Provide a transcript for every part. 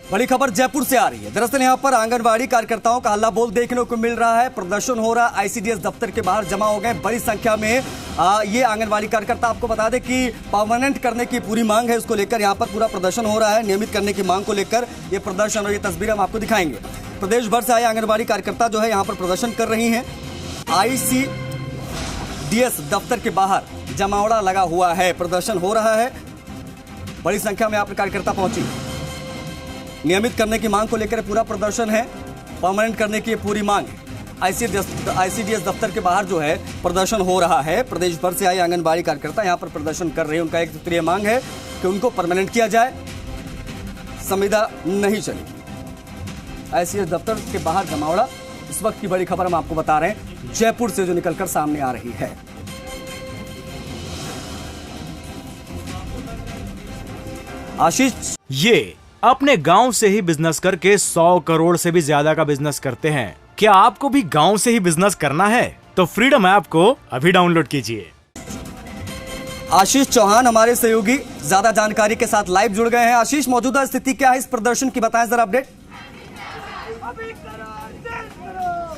बड़ी खबर जयपुर से आ रही है। दरअसल यहां पर आंगनबाड़ी कार्यकर्ताओं का हल्ला बोल देखने को मिल रहा है। प्रदर्शन हो रहा है, आईसीडीएस दफ्तर के बाहर जमा हो गए बड़ी संख्या में ये आंगनबाड़ी कार्यकर्ता। आपको बता दें कि परमानेंट करने की पूरी मांग है, उसको लेकर यहां पर पूरा प्रदर्शन हो रहा है। नियमित करने की मांग को लेकर ये प्रदर्शन और ये तस्वीरें हम आपको दिखाएंगे। प्रदेश भर से आए आंगनबाड़ी कार्यकर्ता जो है यहाँ पर प्रदर्शन कर रही हैं। आईसीडीएस दफ्तर के बाहर जमावड़ा लगा हुआ है, प्रदर्शन हो रहा है, बड़ी संख्या में यहाँ पर कार्यकर्ता पहुंची। नियमित करने की मांग को लेकर पूरा प्रदर्शन है, परमानेंट करने की पूरी मांग है। आईसीडीएस दफ्तर के बाहर जो है प्रदर्शन हो रहा है। प्रदेश भर से आए आंगनबाड़ी कार्यकर्ता यहाँ पर प्रदर्शन कर रहे हैं। उनका एक सूत्रीय मांग है कि उनको परमानेंट किया जाए, संविदा नहीं चलेगी। आईसीडीएस दफ्तर के बाहर जमावड़ा, इस वक्त की बड़ी खबर हम आपको बता रहे हैं जयपुर से जो निकलकर सामने आ रही है। आशीष, ये अपने गांव से ही बिजनेस करके 100 करोड़ से भी ज्यादा का बिजनेस करते हैं। क्या आपको भी गांव से ही बिजनेस करना है? तो फ्रीडम ऐप को अभी डाउनलोड कीजिए। आशीष चौहान हमारे सहयोगी ज्यादा जानकारी के साथ लाइव जुड़ गए हैं। आशीष, मौजूदा स्थिति क्या है इस प्रदर्शन की, बताएं जरा अपडेट।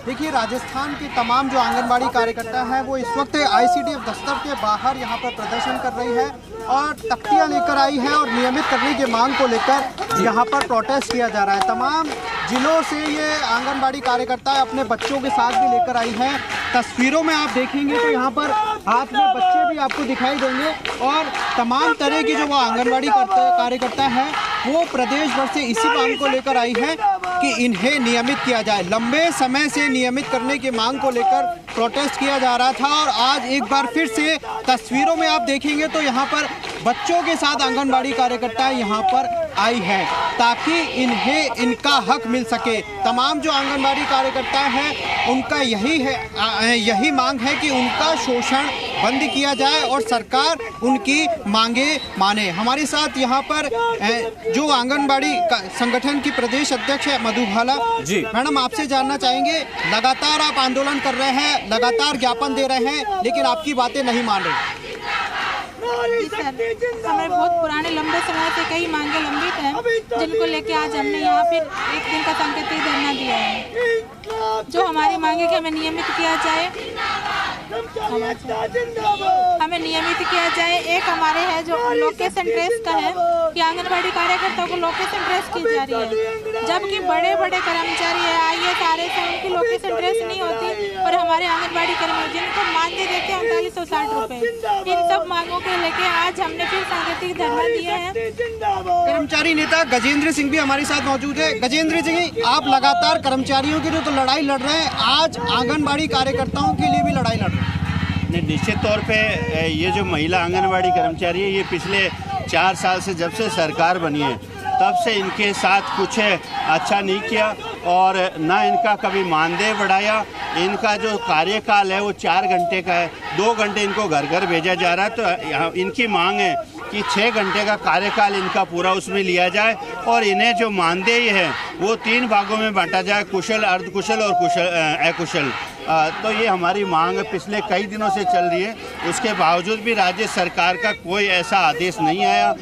देखिए, राजस्थान के तमाम जो आंगनबाड़ी कार्यकर्ता हैं वो इस वक्त आईसीडीएस दफ्तर के बाहर यहाँ पर प्रदर्शन कर रही है और तख्तियाँ लेकर आई है और नियमित करने की मांग को लेकर यहाँ पर प्रोटेस्ट किया जा रहा है। तमाम जिलों से ये आंगनबाड़ी कार्यकर्ता अपने बच्चों के साथ भी लेकर आई हैं। तस्वीरों में आप देखेंगे तो यहाँ पर हाथ में बच्चे भी आपको दिखाई देंगे और तमाम तरह की जो वो आंगनबाड़ी कार्यकर्ता हैं वो प्रदेश भर से इसी मांग को लेकर आई है कि इन्हें नियमित किया जाए। लंबे समय से नियमित करने की मांग को लेकर प्रोटेस्ट किया जा रहा था और आज एक बार फिर से तस्वीरों में आप देखेंगे तो यहाँ पर बच्चों के साथ आंगनबाड़ी कार्यकर्ता यहाँ पर आई है ताकि इन्हें इनका हक मिल सके। तमाम जो आंगनबाड़ी कार्यकर्ता हैं उनका यही मांग है कि उनका शोषण बंद किया जाए और सरकार उनकी मांगे माने। हमारे साथ यहाँ पर जो आंगनबाड़ी संगठन की प्रदेश अध्यक्ष है मधुबाला जी, मैडम आपसे जानना चाहेंगे, लगातार आप आंदोलन कर रहे हैं, लगातार ज्ञापन दे रहे हैं, लेकिन आपकी बातें नहीं मान रहे। हमें बहुत पुराने लंबे समय से कई मांगे लंबित हैं जिनको लेके आज हमने यहाँ फिर एक दिन का सांकेतिक धरना दिया है। जो हमारी मांगे कि हमें नियमित किया जाए, हमें नियमित किया जाए। एक हमारे है जो लोकेशन ट्रेस का है कि आंगनबाड़ी कार्यकर्ताओं को लोकेशन ट्रेस की जा रही है, जबकि बड़े बड़े कर्मचारी है IAS RS है उनकी लोकेशन ट्रेस नहीं होती और हमारे आंगनबाड़ी कर्मी जिनको मानदेय देते हैं 3960 रुपए। इन सब मांगों को लेके आज हमने फिर सांकेतिक धरना दिया है। कर्मचारी नेता गजेंद्र सिंह भी हमारे साथ मौजूद है। गजेंद्र सिंह, आप लगातार कर्मचारियों की जो लड़ाई लड़ रहे हैं, आज आंगनबाड़ी कार्यकर्ताओं के लिए भी लड़ाई लड़ रहे हैं। निश्चित तौर पे ये जो महिला आंगनबाड़ी कर्मचारी है, ये पिछले 4 साल से जब से सरकार बनी है तब से इनके साथ कुछ अच्छा नहीं किया और ना इनका कभी मानदेय बढ़ाया। इनका जो कार्यकाल है वो 4 घंटे का है, 2 घंटे इनको घर घर भेजा जा रहा है। तो इनकी मांग है कि 6 घंटे का कार्यकाल इनका पूरा उसमें लिया जाए और इन्हें जो मानदेय है वो 3 भागों में बांटा जाए, कुशल, अर्धकुशल और अकुशल। तो ये हमारी मांग पिछले कई दिनों से चल रही है। उसके बावजूद भी राज्य सरकार का कोई ऐसा आदेश नहीं आया।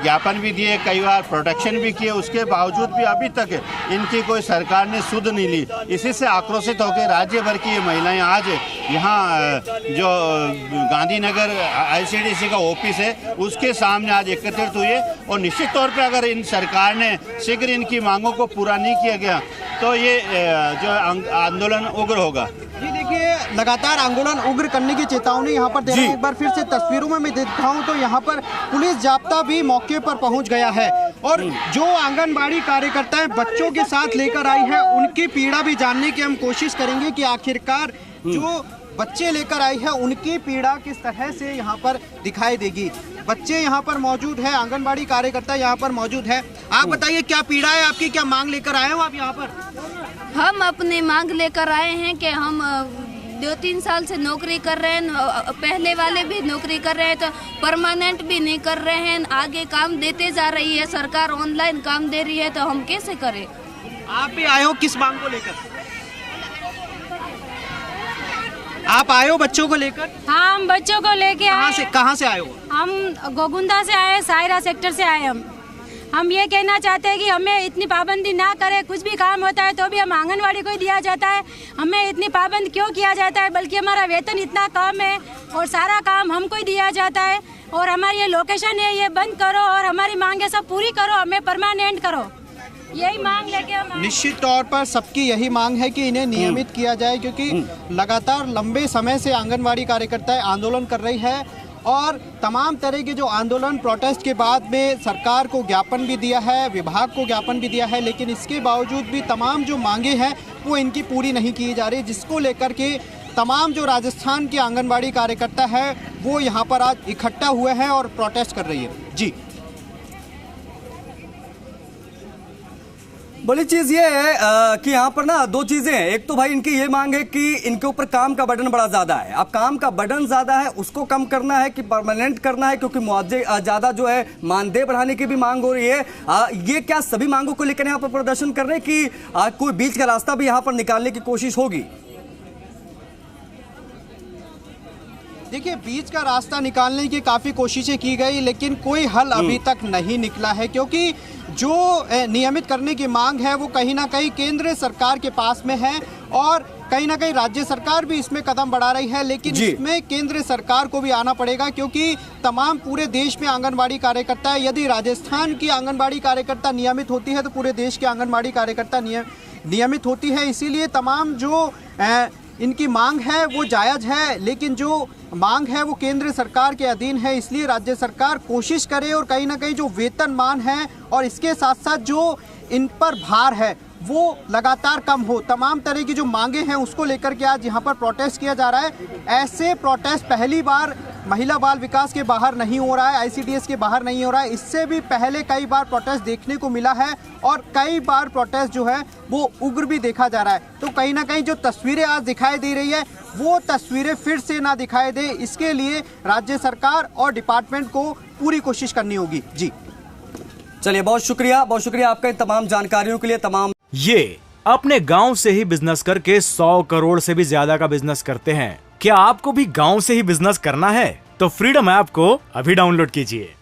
ज्ञापन भी दिए, कई बार प्रोटेक्शन भी किए, उसके बावजूद भी अभी तक इनकी कोई सरकार ने सुध नहीं ली। इसी से आक्रोशित होकर राज्य भर की ये महिलाएं आज यहाँ जो गांधीनगर ICDC का ऑफिस है उसके सामने आज एकत्रित हुई है और निश्चित तौर पर अगर इन सरकार ने शीघ्र इनकी मांगों को पूरा नहीं किया गया तो ये जो आंदोलन उग्र होगा। जी देखिए, लगातार आंदोलन उग्र करने की चेतावनी यहाँ पर दे रहे हैं। एक बार फिर से तस्वीरों में मैं दिखाऊं तो यहाँ पर पुलिस जाब्ता भी मौके पर पहुँच गया है और जो आंगनबाड़ी कार्यकर्ता बच्चों के साथ लेकर आई है उनकी पीड़ा भी जानने की हम कोशिश करेंगे कि आखिरकार जो बच्चे लेकर आई है उनकी पीड़ा किस तरह से यहाँ पर दिखाई देगी। बच्चे यहाँ पर मौजूद है, आंगनबाड़ी कार्यकर्ता यहाँ पर मौजूद है। आप बताइए क्या पीड़ा है आपकी, क्या मांग लेकर आए हो आप यहाँ पर? हम अपनी मांग लेकर आए हैं कि हम 2-3 साल से नौकरी कर रहे हैं, पहले वाले भी नौकरी कर रहे हैं तो परमानेंट भी नहीं कर रहे हैं। आगे काम देते जा रही है सरकार, ऑनलाइन काम दे रही है तो हम कैसे करें? आप भी आए हो किस मांग को लेकर? आप आए हो बच्चों को लेकर? हाँ, हम बच्चों को लेके आए। कहाँ से आए हो? हम गोगुंदा से आए, सायरा सेक्टर से आए हम। हम ये कहना चाहते हैं कि हमें इतनी पाबंदी ना करें, कुछ भी काम होता है तो भी हम आंगनवाड़ी को ही दिया जाता है, हमें इतनी पाबंद क्यों किया जाता है, बल्कि हमारा वेतन इतना कम है और सारा काम हमको ही दिया जाता है। और हमारी ये लोकेशन है, ये बंद करो और हमारी मांगे सब पूरी करो, हमें परमानेंट करो, यही मांग लेके हम। निश्चित तौर पर सबकी यही मांग है कि इन्हें नियमित किया जाए, क्योंकि लगातार लंबे समय से आंगनवाड़ी कार्यकर्ताएं आंदोलन कर रही है और तमाम तरह के जो आंदोलन प्रोटेस्ट के बाद में सरकार को ज्ञापन भी दिया है, विभाग को ज्ञापन भी दिया है, लेकिन इसके बावजूद भी तमाम जो मांगे हैं वो इनकी पूरी नहीं की जा रही, जिसको लेकर के तमाम जो राजस्थान के आंगनवाड़ी कार्यकर्ता है वो यहाँ पर आज इकट्ठा हुए हैं और प्रोटेस्ट कर रही है। जी, बड़ी चीज ये है कि यहाँ पर ना दो चीजें हैं। एक तो भाई इनकी ये मांग है कि इनके ऊपर काम का बर्डन बड़ा ज्यादा है। अब काम का बर्डन ज्यादा है, उसको कम करना है कि परमानेंट करना है, क्योंकि मुआवजे ज्यादा जो है मानदेय बढ़ाने की भी मांग हो रही है। ये क्या सभी मांगों को लेकर यहाँ पर प्रदर्शन कर रहे हैं कि कोई बीच का रास्ता भी यहाँ पर निकालने की कोशिश होगी? देखिए, बीच का रास्ता निकालने की काफ़ी कोशिशें की गई, लेकिन कोई हल अभी तक नहीं निकला है, क्योंकि जो नियमित करने की मांग है वो कहीं ना कहीं केंद्र सरकार के पास में है और कहीं ना कहीं राज्य सरकार भी इसमें कदम बढ़ा रही है, लेकिन इसमें केंद्र सरकार को भी आना पड़ेगा, क्योंकि तमाम पूरे देश में आंगनबाड़ी कार्यकर्ता है। यदि राजस्थान की आंगनबाड़ी कार्यकर्ता नियमित होती है तो पूरे देश के आंगनबाड़ी कार्यकर्ता नियमित होती है। इसीलिए तमाम जो इनकी मांग है वो जायज़ है, लेकिन जो मांग है वो केंद्र सरकार के अधीन है, इसलिए राज्य सरकार कोशिश करे और कहीं ना कहीं जो वेतनमान है और इसके साथ साथ जो इन पर भार है वो लगातार कम हो। तमाम तरह की जो मांगे हैं उसको लेकर के आज यहाँ पर प्रोटेस्ट किया जा रहा है। ऐसे प्रोटेस्ट पहली बार महिला बाल विकास के बाहर नहीं हो रहा है, ICDS के बाहर नहीं हो रहा है। इससे भी पहले कई बार प्रोटेस्ट देखने को मिला है और कई बार प्रोटेस्ट जो है वो उग्र भी देखा जा रहा है। तो कहीं ना कहीं जो तस्वीरें आज दिखाई दे रही है वो तस्वीरें फिर से ना दिखाई दे, इसके लिए राज्य सरकार और डिपार्टमेंट को पूरी कोशिश करनी होगी। जी, चलिए, बहुत शुक्रिया आपका इन तमाम जानकारियों के लिए। तमाम ये अपने गांव से ही बिजनेस करके 100 करोड़ से भी ज्यादा का बिजनेस करते हैं। क्या आपको भी गांव से ही बिजनेस करना है? तो फ्रीडम ऐप को अभी डाउनलोड कीजिए।